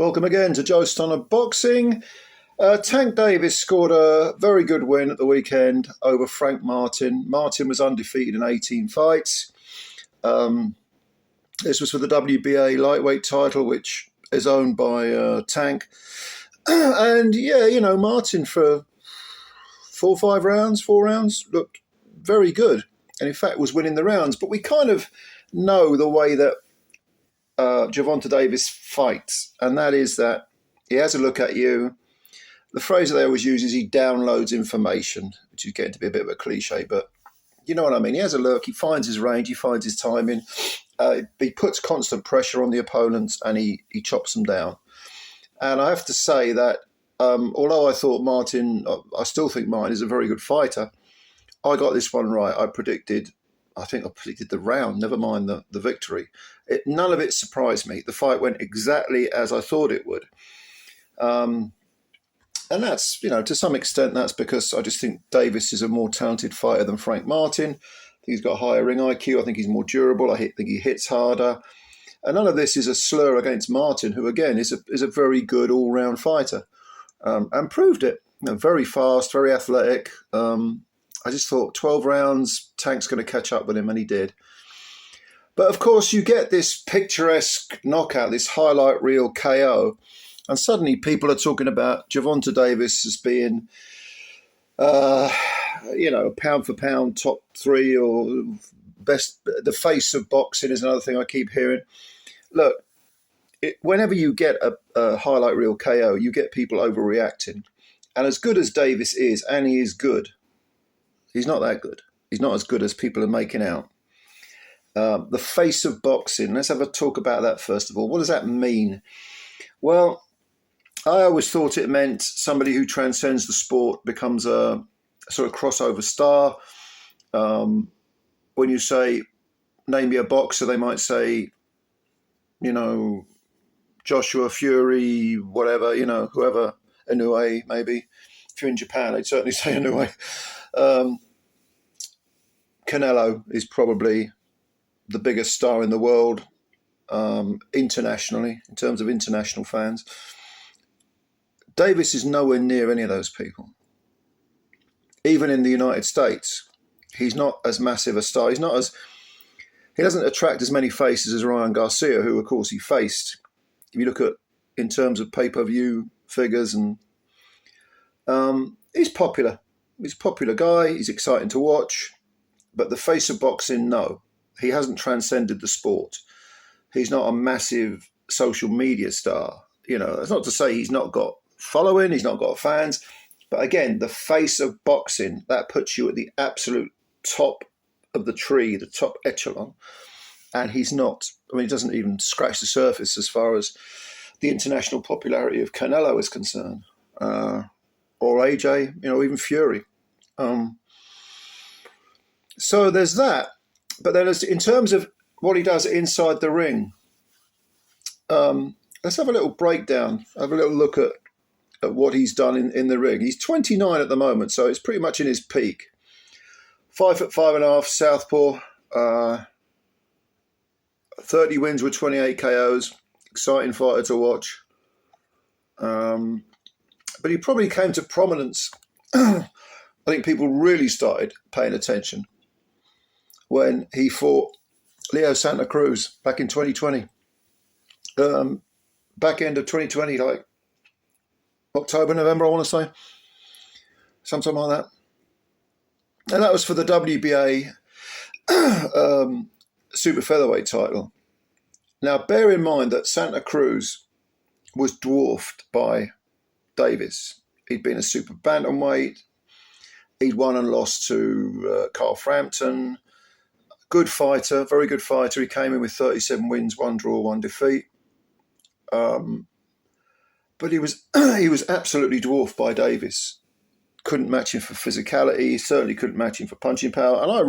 Welcome again to Joe Stunner Boxing. Tank Davis scored a very good win at the weekend over Frank Martin. Martin was undefeated in 18 fights. This was for the WBA lightweight title, which is owned by Tank. And yeah, Martin for 4 rounds, looked very good. And in fact was winning the rounds. But we kind of know the way that Gervonta Davis fights, and that is that he has a look at you. The phrase that they always use is he downloads information, which is getting to be a bit of a cliche, but you know what I mean. He has a look, he finds his range, he finds his timing, he puts constant pressure on the opponents, and he chops them down. And I have to say that although I thought Martin, I still think Martin is a very good fighter, I got this one right. I predicted the round, never mind the victory. None of it surprised me. The fight went exactly as I thought it would. And that's, to some extent, that's because I just think Davis is a more talented fighter than Frank Martin. I think he's got a higher ring IQ. I think he's more durable. I think he hits harder. And none of this is a slur against Martin, who, again, is a very good all-round fighter and proved it. Very fast, very athletic. I just thought 12 rounds, Tank's going to catch up with him, and he did. But of course, you get this picturesque knockout, this highlight reel KO, and suddenly people are talking about Gervonta Davis as being, pound for pound top 3 or best, the face of boxing is another thing I keep hearing. Look, whenever you get a highlight reel KO, you get people overreacting. And as good as Davis is, and he is good, he's not that good. He's not as good as people are making out. The face of boxing, let's have a talk about that first of all. What does that mean? Well, I always thought it meant somebody who transcends the sport, becomes a sort of crossover star. When you say, name me a boxer, they might say, Joshua, Fury, whatever, whoever, Inoue maybe. If you're in Japan, they'd certainly say Inoue. Canelo is probably the biggest star in the world internationally, in terms of international fans. Davis is nowhere near any of those people. Even in the United States, he's not as massive a star. He doesn't attract as many faces as Ryan Garcia, who, of course, he faced. If you look at, in terms of pay-per-view figures, and he's popular. He's a popular guy. He's exciting to watch. But the face of boxing, no. He hasn't transcended the sport. He's not a massive social media star. That's not to say he's not got following, he's not got fans. But again, the face of boxing, that puts you at the absolute top of the tree, the top echelon. And he's not, he doesn't even scratch the surface as far as the international popularity of Canelo is concerned. Or AJ, even Fury. So there's that. But then in terms of what he does inside the ring, let's have a little breakdown, have a little look at what he's done in the ring. He's 29 at the moment, so it's pretty much in his peak. 5'5.5", southpaw, 30 wins with 28 KOs. Exciting fighter to watch. But he probably came to prominence. I think people really started paying attention when he fought Leo Santa Cruz back in 2020. Back end of 2020, like October, November, I want to say. Sometime like that. And that was for the WBA super featherweight title. Now, bear in mind that Santa Cruz was dwarfed by Davis. He'd been a super bantamweight. He'd won and lost to Carl Frampton. Good fighter, very good fighter. He came in with 37 wins, 1 draw, 1 defeat. But he was absolutely dwarfed by Davis. Couldn't match him for physicality. Certainly couldn't match him for punching power. And I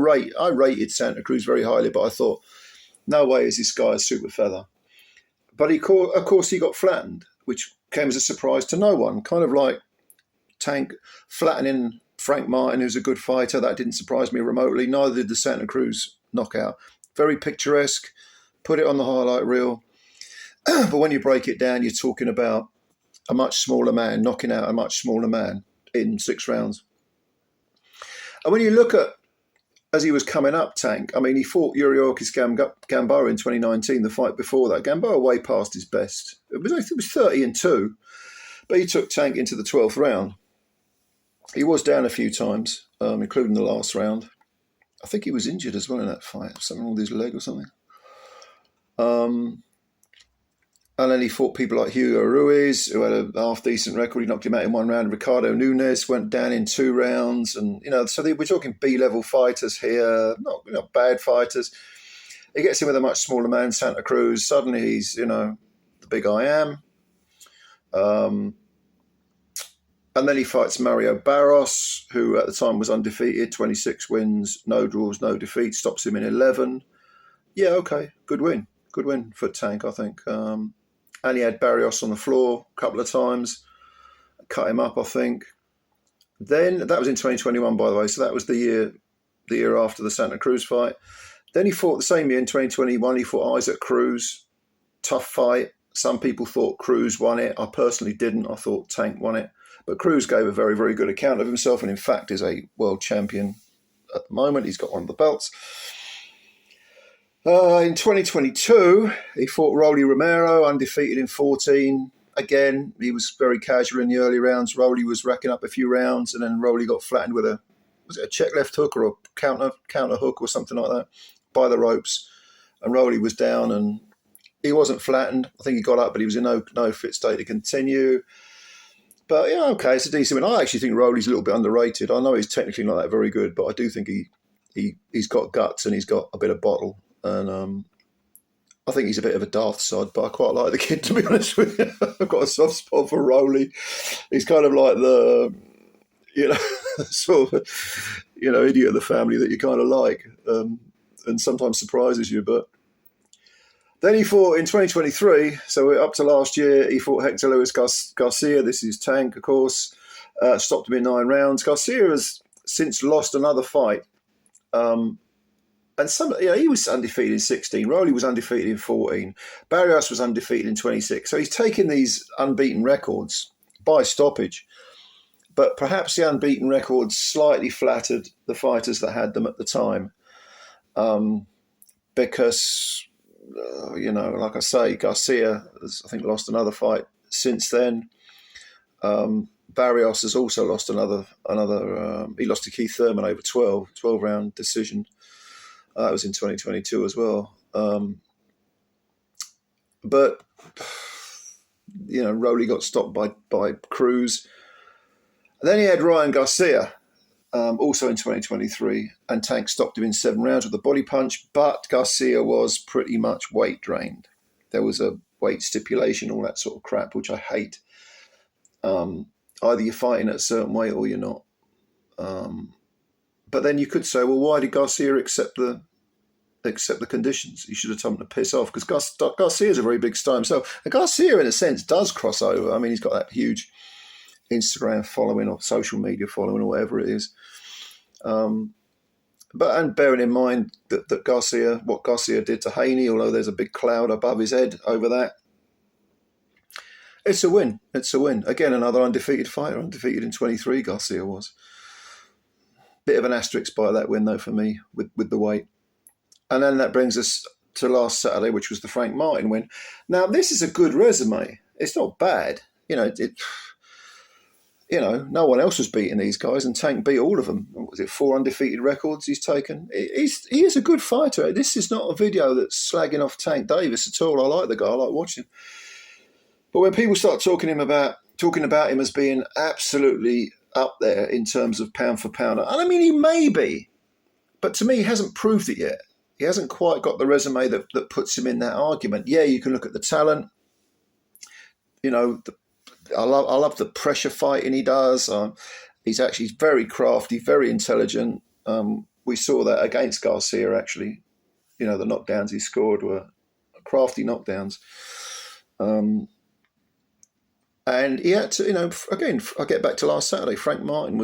rated Santa Cruz very highly, but I thought, no way is this guy a super feather. But of course he got flattened, which came as a surprise to no one. Kind of like Tank flattening Frank Martin, who's a good fighter. That didn't surprise me remotely. Neither did the Santa Cruz knockout. Very picturesque. Put it on the highlight reel. But when you break it down, you're talking about a much smaller man knocking out a much smaller man in 6 rounds. And when you look at, as he was coming up, Tank, I mean, he fought Yuriorkis Gamboa in 2019, the fight before that. Gamboa way past his best. It was 30-2, but he took Tank into the 12th round. He was down a few times, including the last round. I think he was injured as well in that fight, something wrong with his leg or something. And then he fought people like Hugo Ruiz, who had a half-decent record. He knocked him out in 1 round. Ricardo Nunes went down in 2 rounds. And, so we're talking B-level fighters here, not bad fighters. He gets in with a much smaller man, Santa Cruz. Suddenly he's, the big I am. And then he fights Mario Barros, who at the time was undefeated, 26 wins, no draws, no defeats, stops him in 11. Yeah, okay, good win. Good win for Tank, I think. And he had Barrios on the floor a couple of times, cut him up, I think. Then, that was in 2021, by the way, so that was the year after the Santa Cruz fight. Then he fought the same year in 2021, he fought Isaac Cruz. Tough fight. Some people thought Cruz won it. I personally didn't. I thought Tank won it. But Cruz gave a very, very good account of himself and, in fact, is a world champion at the moment. He's got one of the belts. In 2022, he fought Rolly Romero, undefeated in 14. Again, he was very casual in the early rounds. Rolly was racking up a few rounds, and then Rolly got flattened with was it a check left hook or a counter hook or something like that by the ropes. And Rolly was down, and he wasn't flattened. I think he got up, but he was in no fit state to continue. But yeah, okay, it's a decent win. I actually think Rolly's a little bit underrated. I know he's technically not that very good, but I do think he's got guts and he's got a bit of bottle. And I think he's a bit of a daft sod, but I quite like the kid, to be honest with you. I've got a soft spot for Rolly. He's kind of like the, sort of, idiot of the family that you kind of like, and sometimes surprises you. But then he fought in 2023, so up to last year, he fought Hector Luis Garcia. This is Tank, of course. Stopped him in 9 rounds. Garcia has since lost another fight. And he was undefeated in 16. Rolly was undefeated in 14. Barrios was undefeated in 26. So he's taken these unbeaten records by stoppage. But perhaps the unbeaten records slightly flattered the fighters that had them at the time. Because, like I say, Garcia has, I think, lost another fight since then. Barrios has also lost another. He lost to Keith Thurman over 12-round decision. That was in 2022 as well. But, Rolly got stopped by Cruz. And then he had Ryan Garcia, also in 2023, and Tank stopped him in 7 rounds with a body punch, but Garcia was pretty much weight drained. There was a weight stipulation, all that sort of crap, which I hate. Either you're fighting at a certain weight or you're not. But then you could say, well, why did Garcia accept the conditions? He should have told him to piss off, because Garcia's a very big star himself. And Garcia, in a sense, does cross over. I mean, he's got that huge Instagram following or social media following or whatever it is. And bearing in mind that what Garcia did to Haney, although there's a big cloud above his head over that, it's a win. It's a win. Again, another undefeated fighter, undefeated in 23, Garcia was. Bit of an asterisk by that win, though, for me, with the weight. And then that brings us to last Saturday, which was the Frank Martin win. Now, this is a good resume. It's not bad. No one else was beating these guys, and Tank beat all of them. What was it, 4 undefeated records he's taken? He is a good fighter. This is not a video that's slagging off Tank Davis at all. I like the guy. I like watching. But when people start talking about him as being absolutely up there in terms of pound for pound, and I mean, he may be, but to me, he hasn't proved it yet. He hasn't quite got the resume that puts him in that argument. Yeah, you can look at the talent. I love the pressure fighting he does. He's actually very crafty, very intelligent. We saw that against Garcia, actually. The knockdowns he scored were crafty knockdowns. And he had to, again, I get back to last Saturday, Frank Martin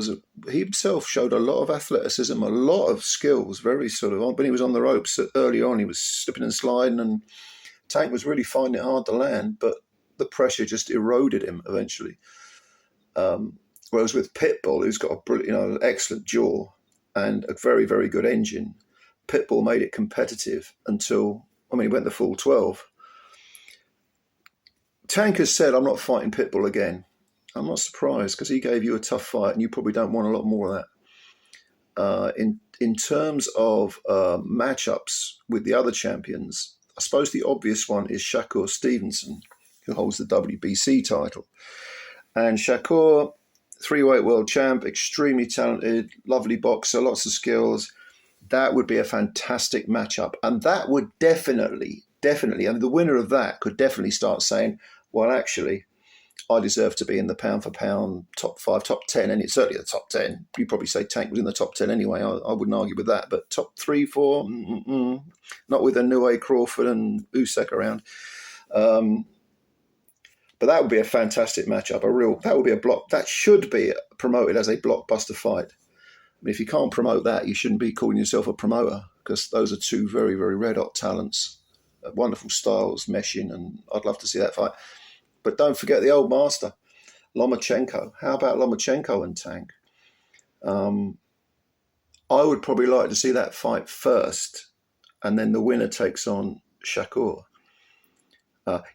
he himself showed a lot of athleticism, a lot of skills, very sort of, when he was on the ropes early on, he was slipping and sliding and Tank was really finding it hard to land, but the pressure just eroded him eventually. Whereas with Pitbull, who's got a brilliant, excellent jaw and a very, very good engine, Pitbull made it competitive until, he went the full 12. Tank has said, I'm not fighting Pitbull again. I'm not surprised, because he gave you a tough fight and you probably don't want a lot more of that. In terms of matchups with the other champions, I suppose the obvious one is Shakur Stevenson, who holds the WBC title. And Shakur, 3-weight world champ, extremely talented, lovely boxer, lots of skills. That would be a fantastic matchup. And that would definitely, the winner of that could definitely start saying, well, actually, I deserve to be in the pound for pound top 5, top 10, and it's certainly the top 10. You'd probably say Tank was in the top 10 anyway. I wouldn't argue with that. But top 3, 4, not with Inoue, Crawford and Usyk around. But that would be a fantastic matchup. That would be a block. That should be promoted as a blockbuster fight. If you can't promote that, you shouldn't be calling yourself a promoter, because those are two very, very red-hot talents. Wonderful styles, meshing, and I'd love to see that fight. But don't forget the old master, Lomachenko. How about Lomachenko and Tank? I would probably like to see that fight first, and then the winner takes on Shakur.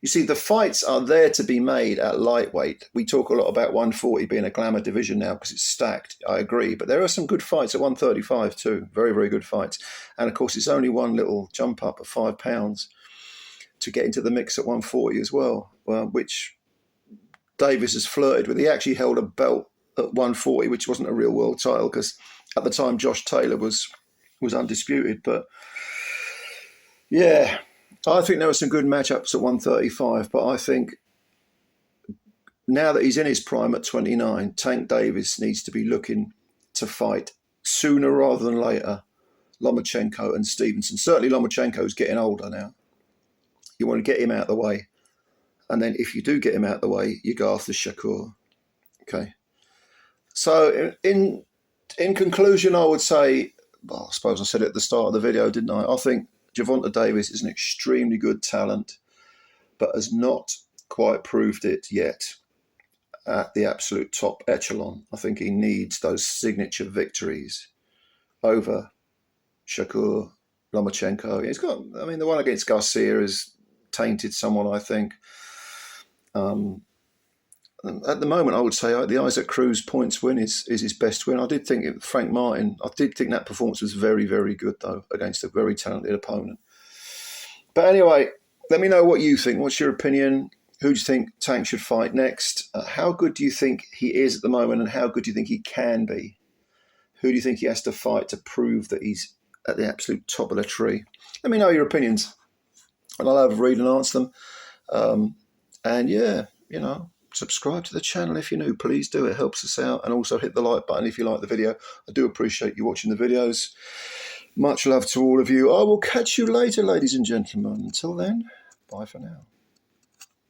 You see, the fights are there to be made at lightweight. We talk a lot about 140 being a glamour division now because it's stacked. I agree. But there are some good fights at 135 too. Very, very good fights. And of course, it's only one little jump up of £5 to get into the mix at 140 as well, which Davis has flirted with. He actually held a belt at 140, which wasn't a real world title, because at the time Josh Taylor was undisputed. But yeah, I think there were some good matchups at 135, but I think now that he's in his prime at 29, Tank Davis needs to be looking to fight sooner rather than later Lomachenko and Stevenson. Certainly Lomachenko's getting older now. You want to get him out of the way. And then if you do get him out of the way, you go after Shakur. Okay. So in conclusion, I would say, I suppose I said it at the start of the video, didn't I? I think Gervonta Davis is an extremely good talent, but has not quite proved it yet at the absolute top echelon. I think he needs those signature victories over Shakur, Lomachenko. He's got, the one against Garcia is tainted somewhat, I think. At the moment, I would say the Isaac Cruz points win is his best win. I did think Frank Martin, that performance was very, very good, though, against a very talented opponent. But anyway, let me know what you think. What's your opinion? Who do you think Tank should fight next? How good do you think he is at the moment, and how good do you think he can be? Who do you think he has to fight to prove that he's at the absolute top of the tree? Let me know your opinions, and I'll have a read and answer them. And yeah, subscribe to the channel if you're new. Please do. It helps us out. And also hit the like button if you like the video. I do appreciate you watching the videos. Much love to all of you. I will catch you later, ladies and gentlemen. Until then, bye for now.